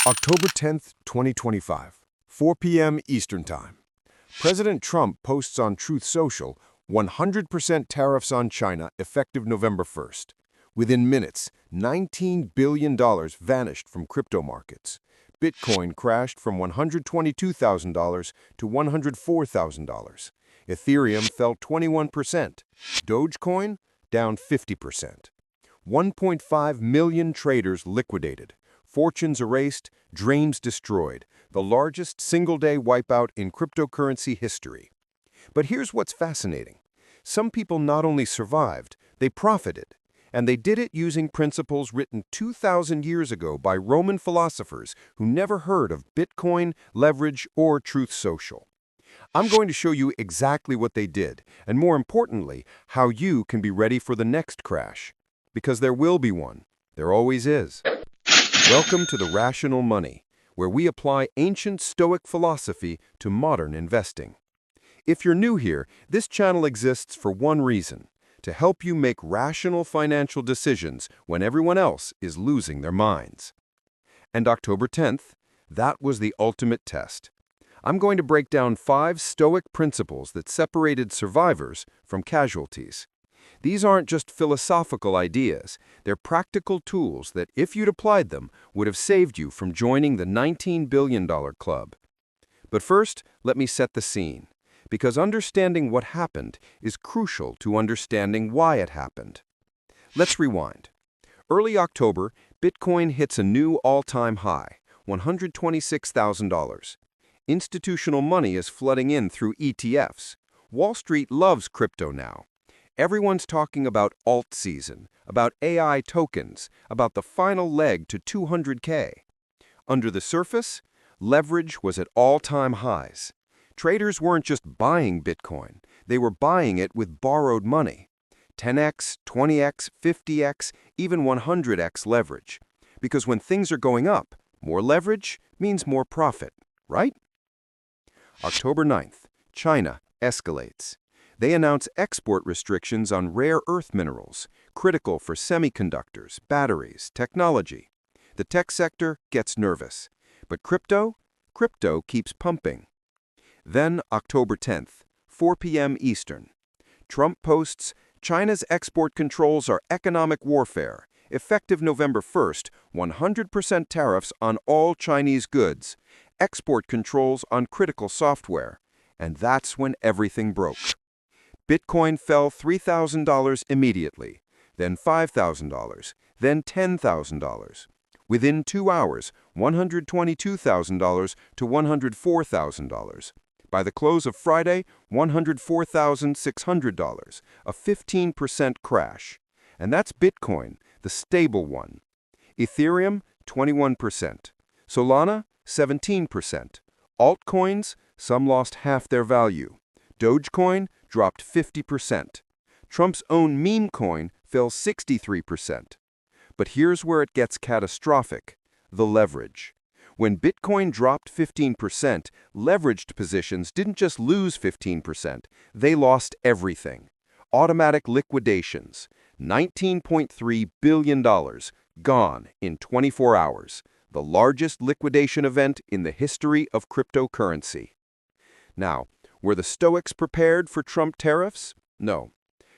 October 10th, 2025, 4 p.m. Eastern Time. President Trump posts on Truth Social 100% tariffs on China effective November 1st. Within minutes, $19 billion vanished from crypto markets. Bitcoin crashed from $122,000 to $104,000. Ethereum fell 21%. Dogecoin down 50%. 1.5 million traders liquidated. Fortunes erased, dreams destroyed, the largest single-day wipeout in cryptocurrency history. But here's what's fascinating. Some people not only survived, they profited. And they did it using principles written 2,000 years ago by Roman philosophers who never heard of Bitcoin, leverage, or Truth Social. I'm going to show you exactly what they did, and more importantly, how you can be ready for the next crash. Because there will be one. There always is. Welcome to The Rational Money, where we apply ancient Stoic philosophy to modern investing. If you're new here, this channel exists for one reason: to help you make rational financial decisions when everyone else is losing their minds. And October 10th, that was the ultimate test. I'm going to break down 5 Stoic principles that separated survivors from casualties. These aren't just philosophical ideas, they're practical tools that, if you'd applied them, would have saved you from joining the $19 billion club. But first, let me set the scene, because understanding what happened is crucial to understanding why it happened. Let's rewind. Early October, Bitcoin hits a new all-time high, $126,000. Institutional money is flooding in through ETFs. Wall Street loves crypto now. Everyone's talking about alt season, about AI tokens, about the final leg to 200K. Under the surface, leverage was at all-time highs. Traders weren't just buying Bitcoin, they were buying it with borrowed money. 10x, 20x, 50x, even 100x leverage. Because when things are going up, more leverage means more profit, right? October 9th, China escalates. They announce export restrictions on rare earth minerals, critical for semiconductors, batteries, technology. The tech sector gets nervous. But crypto keeps pumping. Then, October 10th, 4 p.m. Eastern. Trump posts, China's export controls are economic warfare. Effective November 1st, 100% tariffs on all Chinese goods. Export controls on critical software. And that's when everything broke. Bitcoin fell $3,000 immediately, then $5,000, then $10,000. Within 2 hours, $122,000 to $104,000. By the close of Friday, $104,600, a 15% crash. And that's Bitcoin, the stable one. Ethereum, 21%. Solana, 17%. Altcoins, some lost half their value. Dogecoin dropped 50%. Trump's own meme coin fell 63%. But here's where it gets catastrophic: the leverage. When Bitcoin dropped 15%, leveraged positions didn't just lose 15%, they lost everything. Automatic liquidations, $19.3 billion, gone in 24 hours, the largest liquidation event in the history of cryptocurrency. Now, were the Stoics prepared for Trump tariffs? No.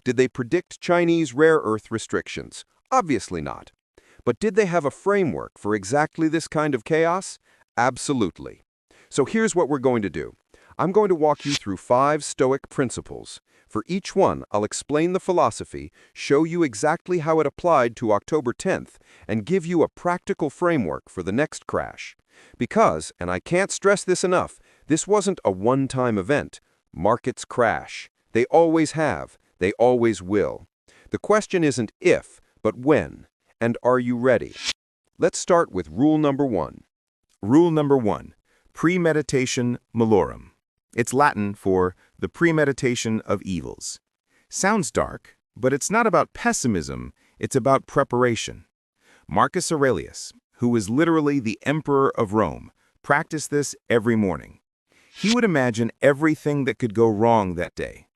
Did they predict Chinese rare earth restrictions? Obviously not. But did they have a framework for exactly this kind of chaos? Absolutely. So here's what we're going to do. I'm going to walk you through 5 Stoic principles. For each one, I'll explain the philosophy, show you exactly how it applied to October 10th, and give you a practical framework for the next crash. Because, and I can't stress this enough, this wasn't a one-time event. Markets crash. They always have. They always will. The question isn't if, but when. And are you ready? Let's start with rule number 1. Rule number 1. Premeditation Malorum. It's Latin for the premeditation of evils. Sounds dark, but it's not about pessimism, it's about preparation. Marcus Aurelius, who was literally the emperor of Rome, practiced this every morning. He would imagine everything that could go wrong that day.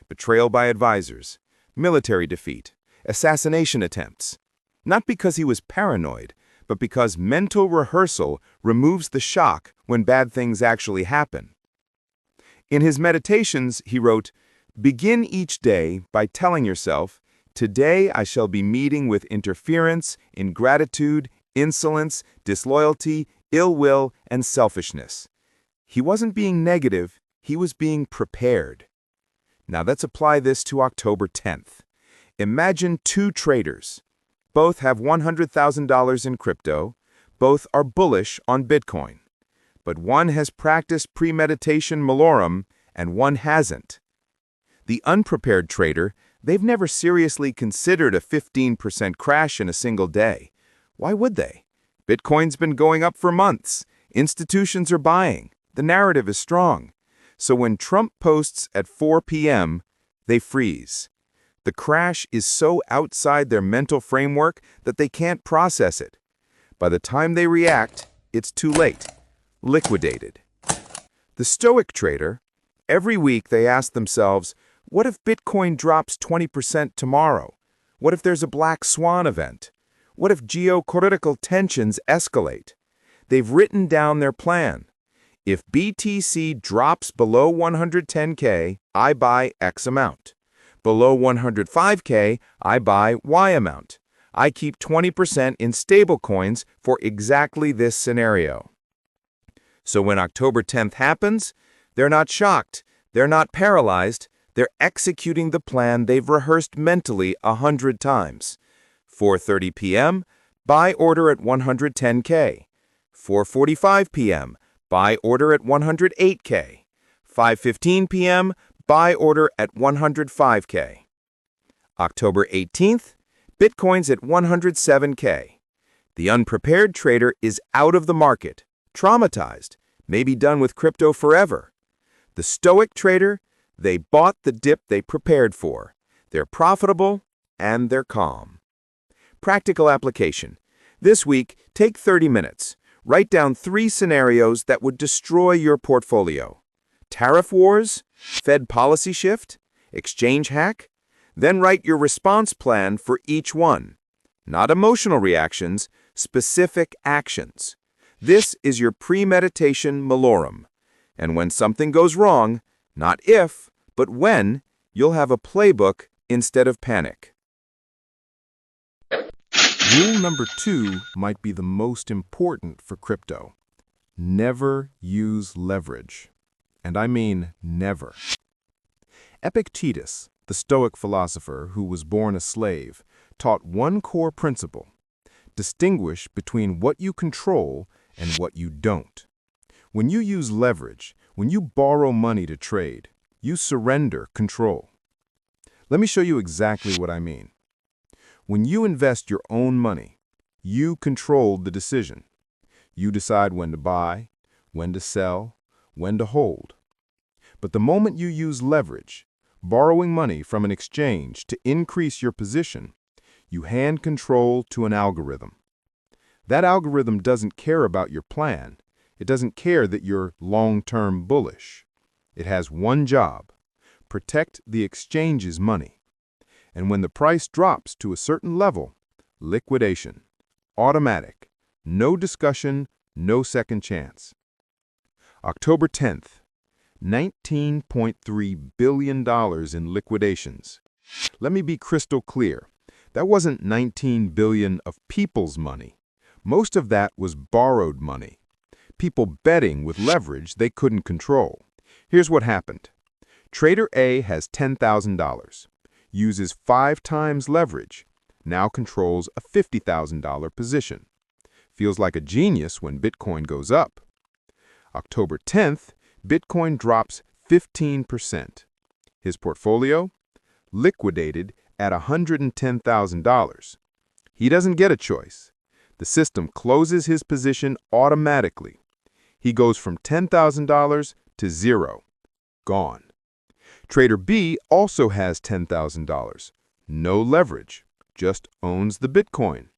Betrayal by advisors, military defeat, assassination attempts. Not because he was paranoid, but because mental rehearsal removes the shock when bad things actually happen. In his meditations, he wrote, "Begin each day by telling yourself, 'Today I shall be meeting with interference, ingratitude, insolence, disloyalty, ill will, and selfishness.'" He wasn't being negative, he was being prepared. Now let's apply this to October 10th. Imagine two traders. Both have $100,000 in crypto. Both are bullish on Bitcoin. But one has practiced premeditation Malorum and one hasn't. The unprepared trader, they've never seriously considered a 15% crash in a single day. Why would they? Bitcoin's been going up for months. Institutions are buying. The narrative is strong. So when Trump posts at 4 p.m., they freeze. The crash is so outside their mental framework that they can't process it. By the time they react, it's too late. Liquidated. The Stoic trader, every week they ask themselves, what if Bitcoin drops 20% tomorrow? What if there's a black swan event? What if geopolitical tensions escalate? They've written down their plan. If BTC drops below 110K, I buy X amount. Below 105K, I buy Y amount. I keep 20% in stablecoins for exactly this scenario. So when October 10th happens, they're not shocked, they're not paralyzed, they're executing the plan they've rehearsed mentally 100 times. 4:30 p.m., buy order at 110K. 4:45 p.m., buy order at 108K. 5:15 p.m., buy order at 105K. October 18th, Bitcoin's at 107K. The unprepared trader is out of the market, traumatized, maybe done with crypto forever. The Stoic trader, they bought the dip they prepared for. They're profitable and they're calm. Practical application. This week, take 30 minutes. Write down 3 scenarios that would destroy your portfolio. Tariff wars, Fed policy shift, exchange hack. Then write your response plan for each one. Not emotional reactions, specific actions. This is your premeditation Malorum. And when something goes wrong, not if, but when, you'll have a playbook instead of panic. Rule number 2 might be the most important for crypto. Never use leverage. And I mean never. Epictetus, the Stoic philosopher who was born a slave, taught one core principle: distinguish between what you control and what you don't. When you use leverage, when you borrow money to trade, you surrender control. Let me show you exactly what I mean. When you invest your own money, you control the decision. You decide when to buy, when to sell, when to hold. But the moment you use leverage, borrowing money from an exchange to increase your position, you hand control to an algorithm. That algorithm doesn't care about your plan. It doesn't care that you're long-term bullish. It has one job: protect the exchange's money. And when the price drops to a certain level, liquidation, automatic, no discussion, no second chance. October 10th, $19.3 billion in liquidations. Let me be crystal clear. That wasn't $19 billion of people's money. Most of that was borrowed money. People betting with leverage they couldn't control. Here's what happened. Trader A has $10,000, uses 5 times leverage, now controls a $50,000 position. Feels like a genius when Bitcoin goes up. October 10th, Bitcoin drops 15%. His portfolio? Liquidated at $110,000. He doesn't get a choice. The system closes his position automatically. He goes from $10,000 to zero. Gone. Trader B also has $10,000. No leverage, just owns the Bitcoin.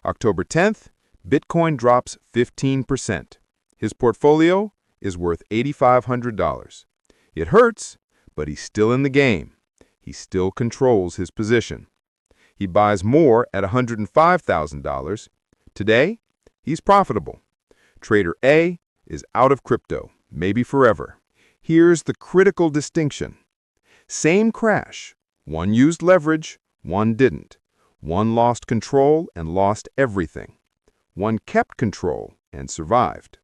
October 10th, Bitcoin drops 15%. His portfolio is worth $8,500. It hurts, but he's still in the game. He still controls his position. He buys more at $105,000. Today, He's profitable. Trader A is out of crypto, maybe forever. Here's the critical distinction. Same crash. One used leverage, one didn't. One lost control and lost everything. One kept control and survived.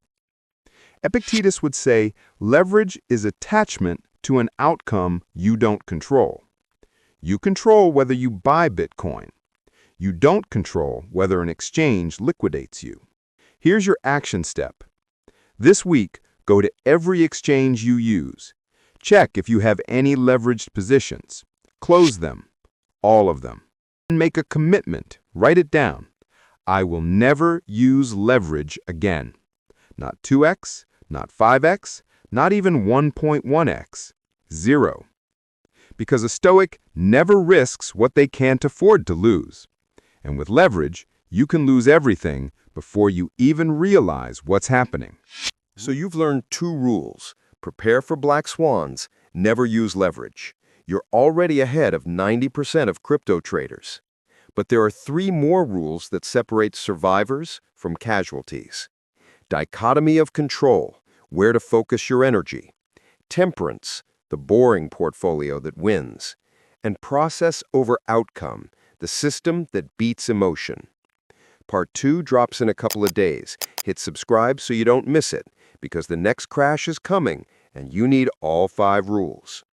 Epictetus would say, leverage is attachment to an outcome you don't control. You control whether you buy Bitcoin. You don't control whether an exchange liquidates you. Here's your action step. This week, go to every exchange you use. Check if you have any leveraged positions. Close them, all of them. And make a commitment. Write it down. I will never use leverage again. Not 2x, not 5x, not even 1.1x. 0. Because a Stoic never risks what they can't afford to lose. And with leverage, you can lose everything before you even realize what's happening. So you've learned 2 rules. Prepare for black swans, never use leverage. You're already ahead of 90% of crypto traders. But there are 3 more rules that separate survivors from casualties. Dichotomy of control, where to focus your energy. Temperance, the boring portfolio that wins. And process over outcome, the system that beats emotion. Part 2 drops in a couple of days. Hit subscribe so you don't miss it, because the next crash is coming, and you need all 5 rules.